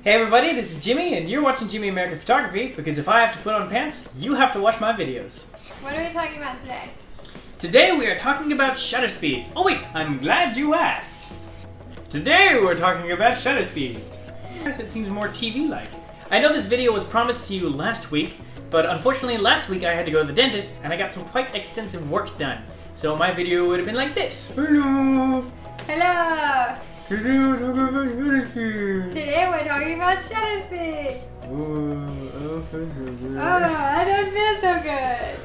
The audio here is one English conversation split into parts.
Hey everybody, this is Jimmy, and you're watching Jimmy American Photography, because if I have to put on pants, you have to watch my videos. What are we talking about today? Today we are talking about shutter speeds. Oh wait, I'm glad you asked. Today we're talking about shutter speeds. Yes, it seems more TV-like. I know this video was promised to you last week, but unfortunately last week I had to go to the dentist, and I got some quite extensive work done. So my video would have been like this. Hello! Hello! Today we're talking about shutter speed. Oh, I don't feel so good.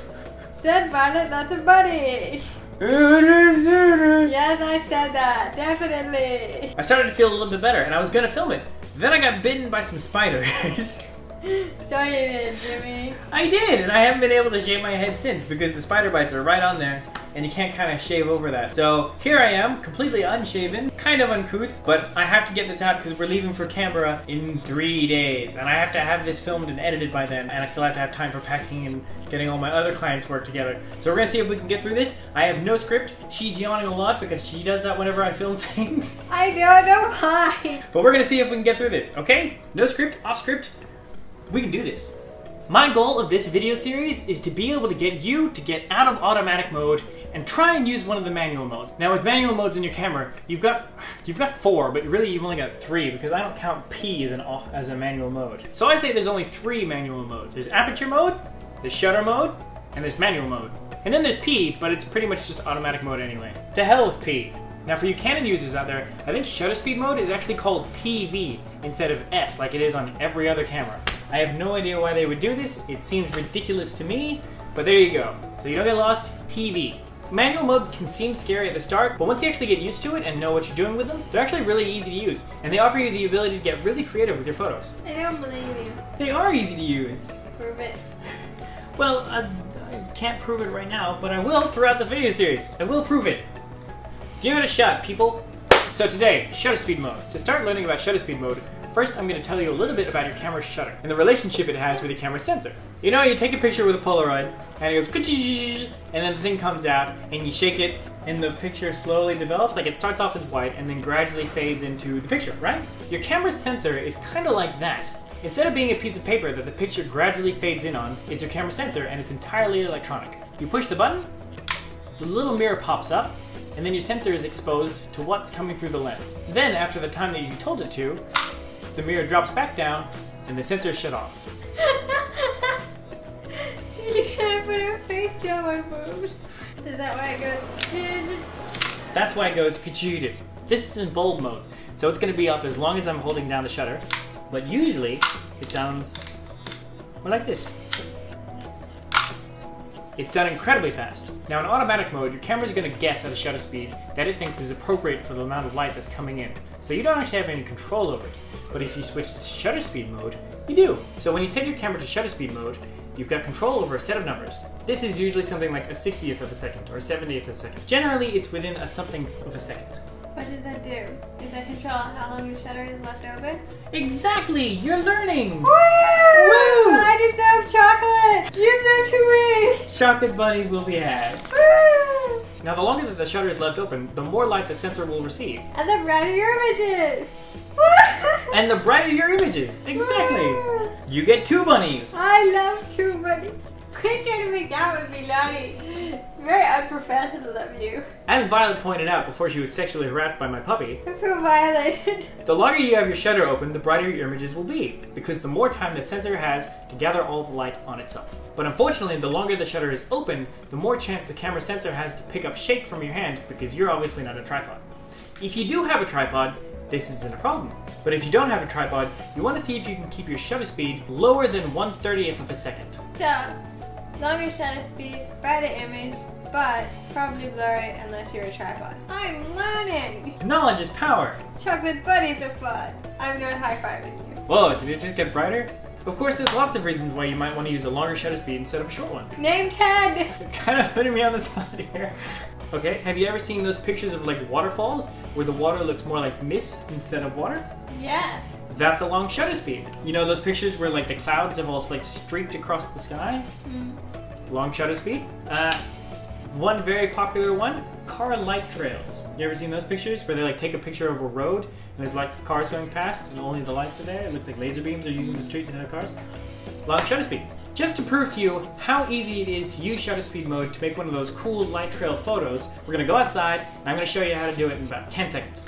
Said Violet, that's a buddy. Yes, I said that, definitely. I started to feel a little bit better, and I was gonna film it. Then I got bitten by some spiders. Sure you did, Jimmy. I did, and I haven't been able to shave my head since because the spider bites are right on there, and you can't kind of shave over that. So here I am, completely unshaven, kind of uncouth, but I have to get this out because we're leaving for Canberra in 3 days, and I have to have this filmed and edited by then, and I still have to have time for packing and getting all my other clients' work together. So we're gonna see if we can get through this. I have no script. She's yawning a lot because she does that whenever I film things. I don't know why. But we're gonna see if we can get through this, okay? No script, off script. We can do this. My goal of this video series is to be able to get you to get out of automatic mode and try and use one of the manual modes. Now with manual modes in your camera, you've got 4, but really you've only got 3 because I don't count P as a manual mode. So I say there's only 3 manual modes. There's aperture mode, there's shutter mode, and there's manual mode. And then there's P, but it's pretty much just automatic mode anyway. To hell with P. Now for you Canon users out there, I think shutter speed mode is actually called PV instead of S like it is on every other camera. I have no idea why they would do this. It seems ridiculous to me, but there you go. So you don't get lost, TV. Manual modes can seem scary at the start, but once you actually get used to it and know what you're doing with them, they're actually really easy to use, and they offer you the ability to get really creative with your photos. I don't believe you. They are easy to use. Prove it. Well, I can't prove it right now, but I will throughout the video series. I will prove it. Give it a shot, people. So today, shutter speed mode. To start learning about shutter speed mode, first I'm going to tell you a little bit about your camera's shutter and the relationship it has with your camera's sensor. You know, you take a picture with a Polaroid, and it goes ka-chee, and then the thing comes out, and you shake it, and the picture slowly develops, like it starts off as white, and then gradually fades into the picture, right? Your camera's sensor is kind of like that. Instead of being a piece of paper that the picture gradually fades in on, it's your camera sensor, and it's entirely electronic. You push the button, the little mirror pops up, and then your sensor is exposed to what's coming through the lens. Then, after the time that you told it to, the mirror drops back down, and the sensor is shut off. You should have put her face down my boobs. Is that why it goes? That's why it goes ka-chee. This is in bulb mode, so it's going to be up as long as I'm holding down the shutter, but usually it sounds more like this. It's done incredibly fast. Now in automatic mode, your camera's going to guess at a shutter speed that it thinks is appropriate for the amount of light that's coming in. So you don't actually have any control over it. But if you switch to shutter speed mode, you do. So when you set your camera to shutter speed mode, you've got control over a set of numbers. This is usually something like a 60th of a second or a 70th of a second. Generally, it's within a something of a second. What does that do? Does that control how long the shutter is left open? Exactly! You're learning! Woo! I deserve chocolate! Give them to me! Chocolate bunnies will be had. Woo! Now the longer that the shutter is left open, the more light the sensor will receive. And the brighter your images! And the brighter your images! Exactly! Woo! You get 2 bunnies! I love 2 bunnies! Quit trying to make out with me, Lottie! It's very unprofessional of you. As Violet pointed out before she was sexually harassed by my puppy, I feel violated. the longer you have your shutter open, the brighter your images will be, because the more time the sensor has to gather all the light on itself. But unfortunately, the longer the shutter is open, the more chance the camera sensor has to pick up shake from your hand, because you're obviously not a tripod. If you do have a tripod, this isn't a problem. But if you don't have a tripod, you want to see if you can keep your shutter speed lower than 1/30th of a second. So, longer shutter speed, brighter image, but probably blurry unless you're a tripod. I'm learning! Knowledge is power! Chocolate bunnies are fun. I'm not high-fiving you. Whoa, did it just get brighter? Of course, there's lots of reasons why you might want to use a longer shutter speed instead of a short one. Name 10! You're kind of putting me on the spot here. Okay, have you ever seen those pictures of like waterfalls where the water looks more like mist instead of water? Yes. That's a long shutter speed. You know those pictures where like the clouds have all like streaked across the sky? Long shutter speed. One very popular one car light trails. You ever seen those pictures where they like take a picture of a road and there's like cars going past and only the lights are there? It looks like laser beams are using the street instead of cars. Long shutter speed. Just to prove to you how easy it is to use shutter speed mode to make one of those cool light trail photos, we're gonna go outside and I'm gonna show you how to do it in about 10 seconds.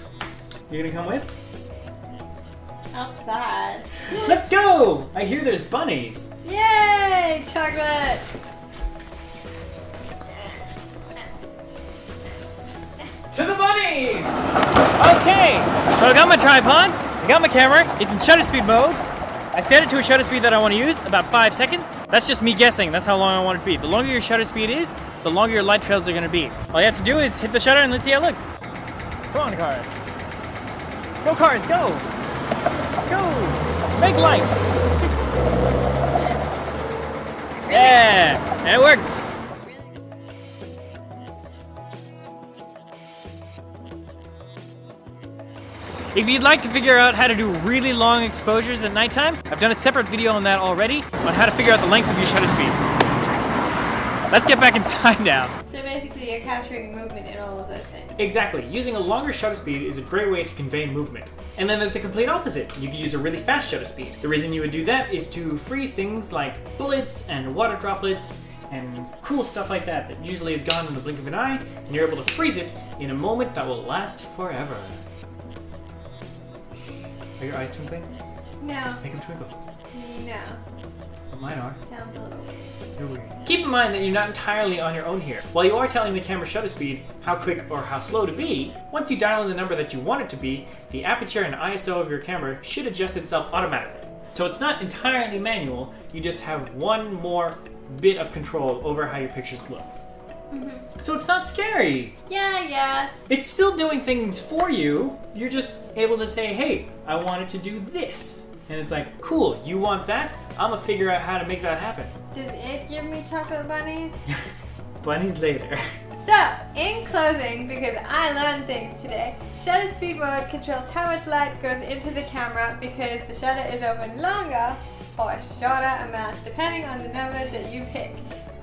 You gonna come with? Outside. Let's go! I hear there's bunnies. Yay! Chocolate! To the bunnies! Okay, so I got my tripod, I got my camera, it's in shutter speed mode. I set it to a shutter speed that I want to use, about 5 seconds. That's just me guessing, that's how long I want it to be. The longer your shutter speed is, the longer your light trails are going to be. All you have to do is hit the shutter and let's see how it looks. Come on, cars. Go, cars, go! Go! Make light! Yeah! And it worked! If you'd like to figure out how to do really long exposures at nighttime, I've done a separate video on that already, on how to figure out the length of your shutter speed. Let's get back inside now. So basically you're capturing movement in all of those things. Exactly. Using a longer shutter speed is a great way to convey movement. And then there's the complete opposite. You could use a really fast shutter speed. The reason you would do that is to freeze things like bullets and water droplets and cool stuff like that that usually is gone in the blink of an eye, and you're able to freeze it in a moment that will last forever. Are your eyes twinkling? No. Make them twinkle. No. Well, mine are. Sounds a little weird. You're weird. Keep in mind that you're not entirely on your own here. While you are telling the camera shutter speed how quick or how slow to be, once you dial in the number that you want it to be, the aperture and ISO of your camera should adjust itself automatically. So it's not entirely manual, you just have one more bit of control over how your pictures look. So it's not scary. Yeah, I guess. It's still doing things for you. You're just able to say, hey, I want it to do this. And it's like, cool, you want that? I'm gonna figure out how to make that happen. Does it give me chocolate bunnies? Bunnies later. So, in closing, because I learned things today, shutter speed mode controls how much light goes into the camera because the shutter is open longer or shorter amounts depending on the number that you pick.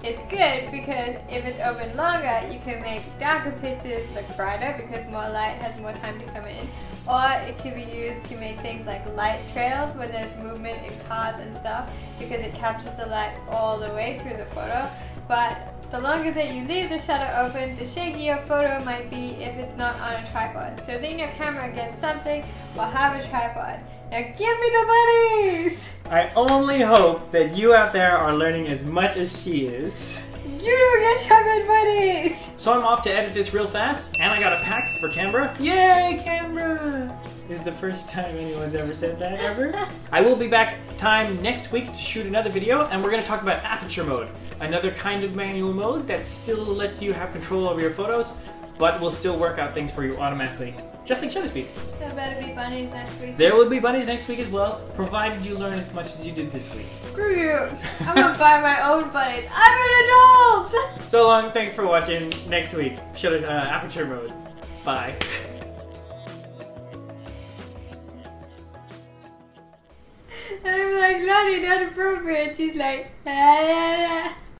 It's good because if it's open longer, you can make darker pictures look brighter because more light has more time to come in. Or it can be used to make things like light trails where there's movement in cars and stuff because it captures the light all the way through the photo. But the longer that you leave the shutter open, the shakier your photo might be if it's not on a tripod. So lean your camera against something or have a tripod. Now give me the bunnies! I only hope that you out there are learning as much as she is. You don't get chocolate bunnies! So I'm off to edit this real fast, and I got a pack for Canberra. Yay, Canberra! Is the first time anyone's ever said that ever. I will be back time next week to shoot another video, and we're going to talk about aperture mode. Another kind of manual mode that still lets you have control over your photos, but will still work out things for you automatically. Just like shutter speed. There better be bunnies next week. There will be bunnies next week as well, provided you learn as much as you did this week. Screw you! I'm gonna buy my own bunnies. I'm an adult! So long, thanks for watching. Next week, shutter aperture mode. Bye. And I'm like, Lonnie, not appropriate. She's like, ah, ah, ah.